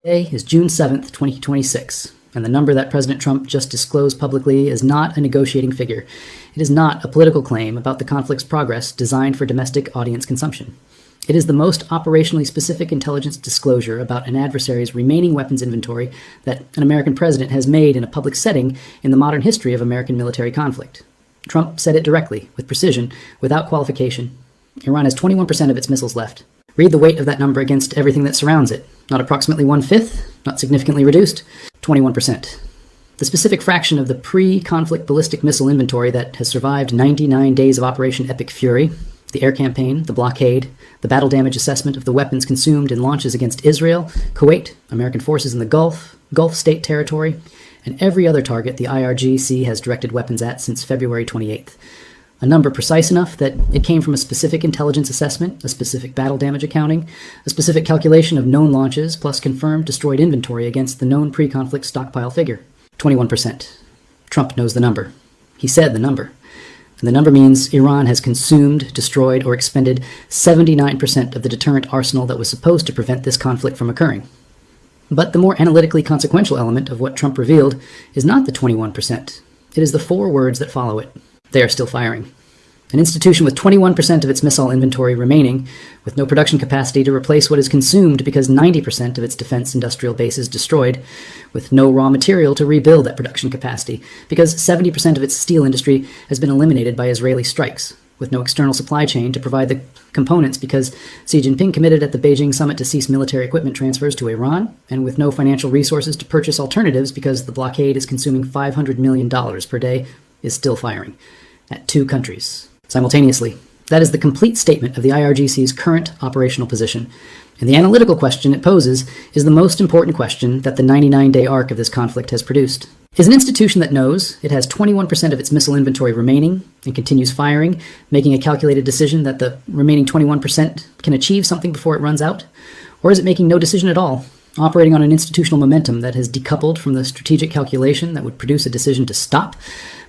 Today is June 7th, 2026, and the number that President Trump just disclosed publicly is not a negotiating figure. It is not a political claim about the conflict's progress designed for domestic audience consumption. It is the most operationally specific intelligence disclosure about an adversary's remaining weapons inventory that an American president has made in a public setting in the modern history of American military conflict. Trump said it directly, with precision, without qualification. Iran has 21% of its missiles left. Read the weight of that number against everything that surrounds it. Not approximately 1/5, not significantly reduced, 21%. The specific fraction of the pre-conflict ballistic missile inventory that has survived 99 days of Operation Epic Fury, the air campaign, the blockade, the battle damage assessment of the weapons consumed in launches against Israel, Kuwait, American forces in the Gulf, Gulf state territory, and every other target the IRGC has directed weapons at since February 28th. A number precise enough that it came from a specific intelligence assessment, a specific battle damage accounting, a specific calculation of known launches, plus confirmed destroyed inventory against the known pre-conflict stockpile figure. 21%. Trump knows the number. He said the number. And the number means Iran has consumed, destroyed, or expended 79% of the deterrent arsenal that was supposed to prevent this conflict from occurring. But the more analytically consequential element of what Trump revealed is not the 21%. It is the four words that follow it. They are still firing. An institution with 21% of its missile inventory remaining, with no production capacity to replace what is consumed because 90% of its defense industrial base is destroyed, with no raw material to rebuild that production capacity because 70% of its steel industry has been eliminated by Israeli strikes, with no external supply chain to provide the components because Xi Jinping committed at the Beijing summit to cease military equipment transfers to Iran, and with no financial resources to purchase alternatives because the blockade is consuming $500 million per day, is still firing. At two countries. Simultaneously. That is the complete statement of the IRGC's current operational position. And the analytical question it poses is the most important question that the 99-day arc of this conflict has produced. Is an institution that knows it has 21% of its missile inventory remaining and continues firing, making a calculated decision that the remaining 21% can achieve something before it runs out? Or is it making no decision at all, operating on an institutional momentum that has decoupled from the strategic calculation that would produce a decision to stop?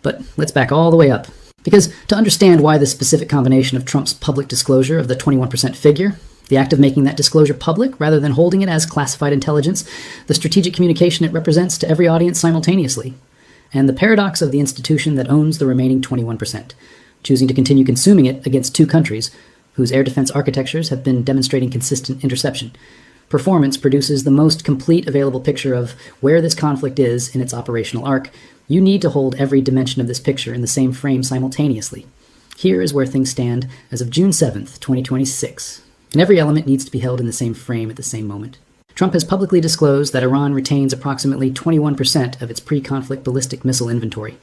But let's back all the way up. Because to understand why the specific combination of Trump's public disclosure of the 21% figure, the act of making that disclosure public rather than holding it as classified intelligence, the strategic communication it represents to every audience simultaneously, and the paradox of the institution that owns the remaining 21%, choosing to continue consuming it against two countries whose air defense architectures have been demonstrating consistent interception. Performance produces the most complete available picture of where this conflict is in its operational arc. You need to hold every dimension of this picture in the same frame simultaneously. Here is where things stand as of June 7th, 2026. And every element needs to be held in the same frame at the same moment. Trump has publicly disclosed that Iran retains approximately 21% of its pre-conflict ballistic missile inventory.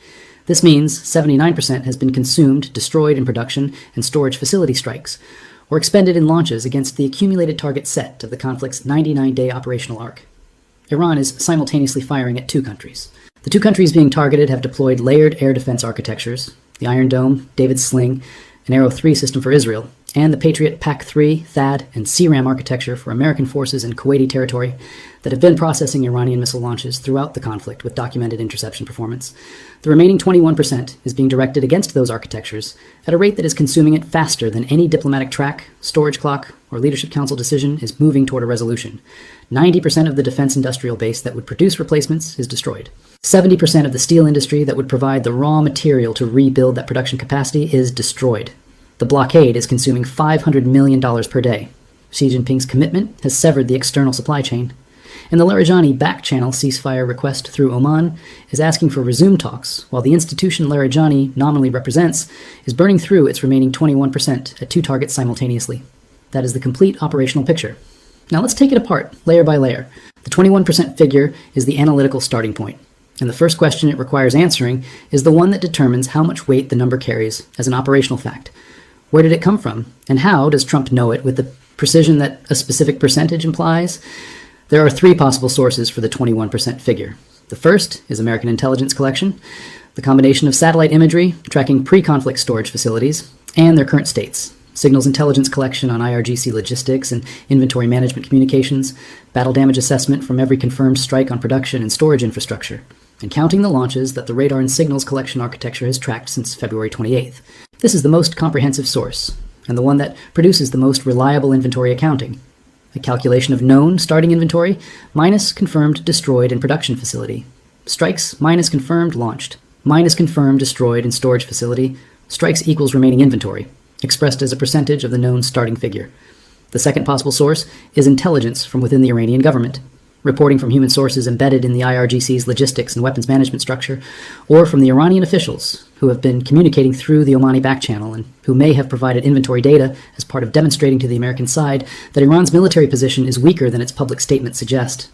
This means 79% has been consumed, destroyed in production and storage facility strikes, or expended in launches against the accumulated target set of the conflict's 99-day operational arc. Iran is simultaneously firing at two countries. The two countries being targeted have deployed layered air defense architectures, the Iron Dome, David's Sling, an Arrow 3 system for Israel, and the Patriot PAC-3, THAAD, and CRAM architecture for American forces in Kuwaiti territory that have been processing Iranian missile launches throughout the conflict with documented interception performance. The remaining 21% is being directed against those architectures at a rate that is consuming it faster than any diplomatic track, storage clock, or leadership council decision is moving toward a resolution. 90% of the defense industrial base that would produce replacements is destroyed. 70% of the steel industry that would provide the raw material to rebuild that production capacity is destroyed. The blockade is consuming $500 million per day. Xi Jinping's commitment has severed the external supply chain. And the Larijani back-channel ceasefire request through Oman is asking for resume talks, while the institution Larijani nominally represents is burning through its remaining 21% at two targets simultaneously. That is the complete operational picture. Now let's take it apart, layer by layer. The 21% figure is the analytical starting point. And the first question it requires answering is the one that determines how much weight the number carries as an operational fact. Where did it come from? And how does Trump know it with the precision that a specific percentage implies? There are three possible sources for the 21% figure. The first is American intelligence collection, the combination of satellite imagery tracking pre-conflict storage facilities and their current states, signals intelligence collection on IRGC logistics and inventory management communications, battle damage assessment from every confirmed strike on production and storage infrastructure, and counting the launches that the radar and signals collection architecture has tracked since February 28th. This is the most comprehensive source, and the one that produces the most reliable inventory accounting. a calculation of known starting inventory minus confirmed destroyed in production facility. Strikes minus confirmed launched, minus confirmed destroyed in storage facility. Strikes equals remaining inventory, expressed as a percentage of the known starting figure. The second possible source is intelligence from within the Iranian government, reporting from human sources embedded in the IRGC's logistics and weapons management structure, or from the Iranian officials who have been communicating through the Omani back channel and who may have provided inventory data as part of demonstrating to the American side that Iran's military position is weaker than its public statements suggest.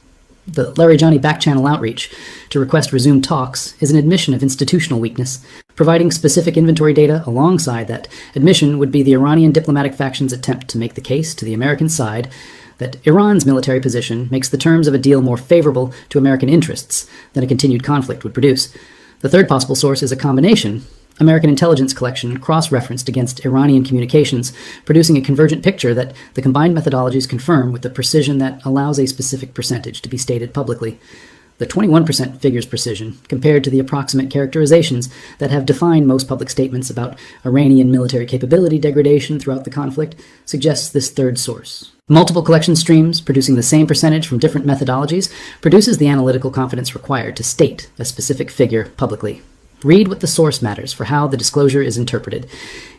The Larijani back-channel outreach to request resumed talks is an admission of institutional weakness. Providing specific inventory data alongside that admission would be the Iranian diplomatic faction's attempt to make the case to the American side that Iran's military position makes the terms of a deal more favorable to American interests than a continued conflict would produce. The third possible source is a combination American intelligence collection cross-referenced against Iranian communications, producing a convergent picture that the combined methodologies confirm with the precision that allows a specific percentage to be stated publicly. The 21% figure's precision, compared to the approximate characterizations that have defined most public statements about Iranian military capability degradation throughout the conflict, suggests this third source. Multiple collection streams, producing the same percentage from different methodologies, produces the analytical confidence required to state a specific figure publicly. Read what the source matters for how the disclosure is interpreted.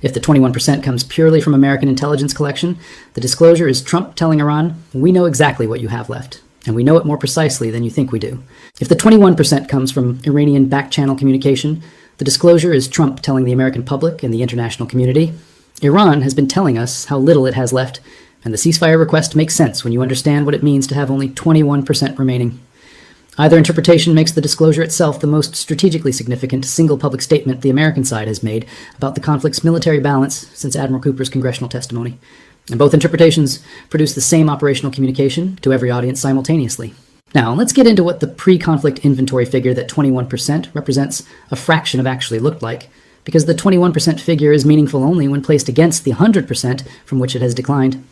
If the 21% comes purely from American intelligence collection, the disclosure is Trump telling Iran, we know exactly what you have left, and we know it more precisely than you think we do. If the 21% comes from Iranian back-channel communication, the disclosure is Trump telling the American public and the international community, Iran has been telling us how little it has left, and the ceasefire request makes sense when you understand what it means to have only 21% remaining. Either interpretation makes the disclosure itself the most strategically significant single public statement the American side has made about the conflict's military balance since Admiral Cooper's congressional testimony. And both interpretations produce the same operational communication to every audience simultaneously. Now, let's get into what the pre-conflict inventory figure that 21% represents a fraction of actually looked like, because the 21% figure is meaningful only when placed against the 100% from which it has declined.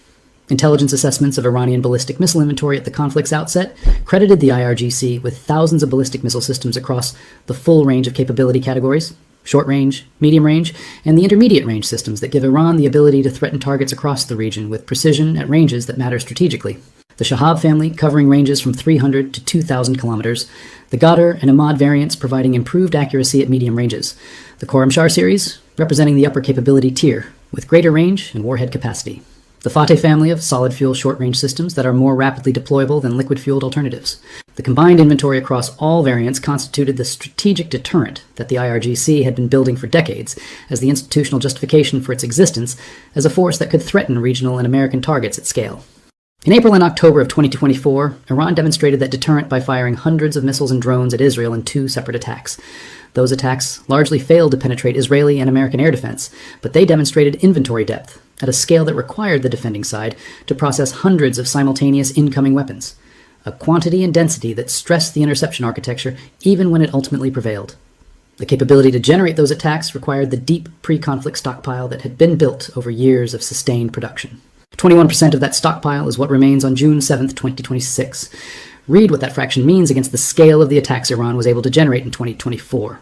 Intelligence assessments of Iranian ballistic missile inventory at the conflict's outset credited the IRGC with thousands of ballistic missile systems across the full range of capability categories, short range, medium range, and the intermediate range systems that give Iran the ability to threaten targets across the region with precision at ranges that matter strategically. The Shahab family covering ranges from 300 to 2,000 kilometers, the Ghadar and Ahmad variants providing improved accuracy at medium ranges, the Khorramshahr series representing the upper capability tier with greater range and warhead capacity. The Fateh family of solid-fuel short-range systems that are more rapidly deployable than liquid-fueled alternatives. The combined inventory across all variants constituted the strategic deterrent that the IRGC had been building for decades as the institutional justification for its existence as a force that could threaten regional and American targets at scale. In April and October of 2024, Iran demonstrated that deterrent by firing hundreds of missiles and drones at Israel in 2 separate attacks. Those attacks largely failed to penetrate Israeli and American air defense, but they demonstrated inventory depth at a scale that required the defending side to process hundreds of simultaneous incoming weapons, a quantity and density that stressed the interception architecture even when it ultimately prevailed. The capability to generate those attacks required the deep pre-conflict stockpile that had been built over years of sustained production. 21% of that stockpile is what remains on June 7, 2026. Read what that fraction means against the scale of the attacks Iran was able to generate in 2024.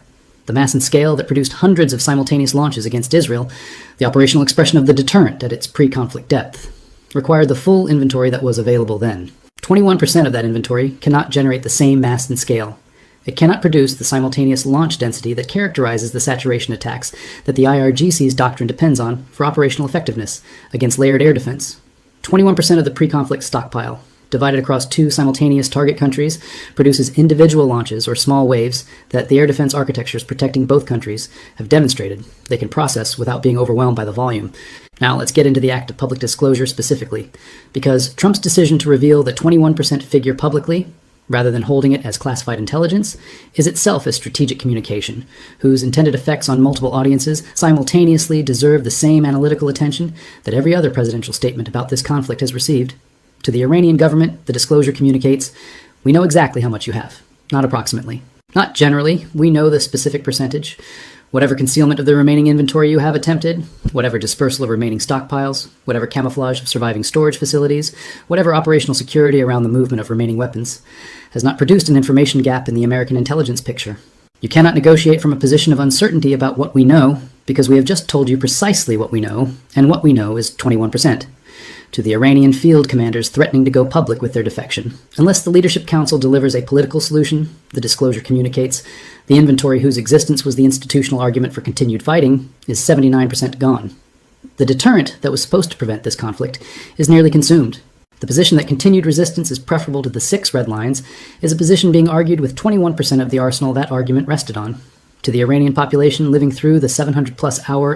The mass and scale that produced hundreds of simultaneous launches against Israel, the operational expression of the deterrent at its pre-conflict depth, required the full inventory that was available then. 21% of that inventory cannot generate the same mass and scale. It cannot produce the simultaneous launch density that characterizes the saturation attacks that the IRGC's doctrine depends on for operational effectiveness against layered air defense. 21% of the pre-conflict stockpile, divided across 2 simultaneous target countries, produces individual launches or small waves that the air defense architectures protecting both countries have demonstrated they can process without being overwhelmed by the volume. Now let's get into the act of public disclosure specifically, because Trump's decision to reveal the 21% figure publicly, rather than holding it as classified intelligence, is itself a strategic communication, whose intended effects on multiple audiences simultaneously deserve the same analytical attention that every other presidential statement about this conflict has received. To the Iranian government, the disclosure communicates, we know exactly how much you have, not approximately. Not generally, we know the specific percentage. Whatever concealment of the remaining inventory you have attempted, whatever dispersal of remaining stockpiles, whatever camouflage of surviving storage facilities, whatever operational security around the movement of remaining weapons, has not produced an information gap in the American intelligence picture. You cannot negotiate from a position of uncertainty about what we know, because we have just told you precisely what we know, and what we know is 21%. To the Iranian field commanders threatening to go public with their defection. Unless the Leadership Council delivers a political solution, the disclosure communicates, the inventory whose existence was the institutional argument for continued fighting is 79% gone. The deterrent that was supposed to prevent this conflict is nearly consumed. The position that continued resistance is preferable to the 6 red lines is a position being argued with 21% of the arsenal that argument rested on. To the Iranian population living through the 700-plus hour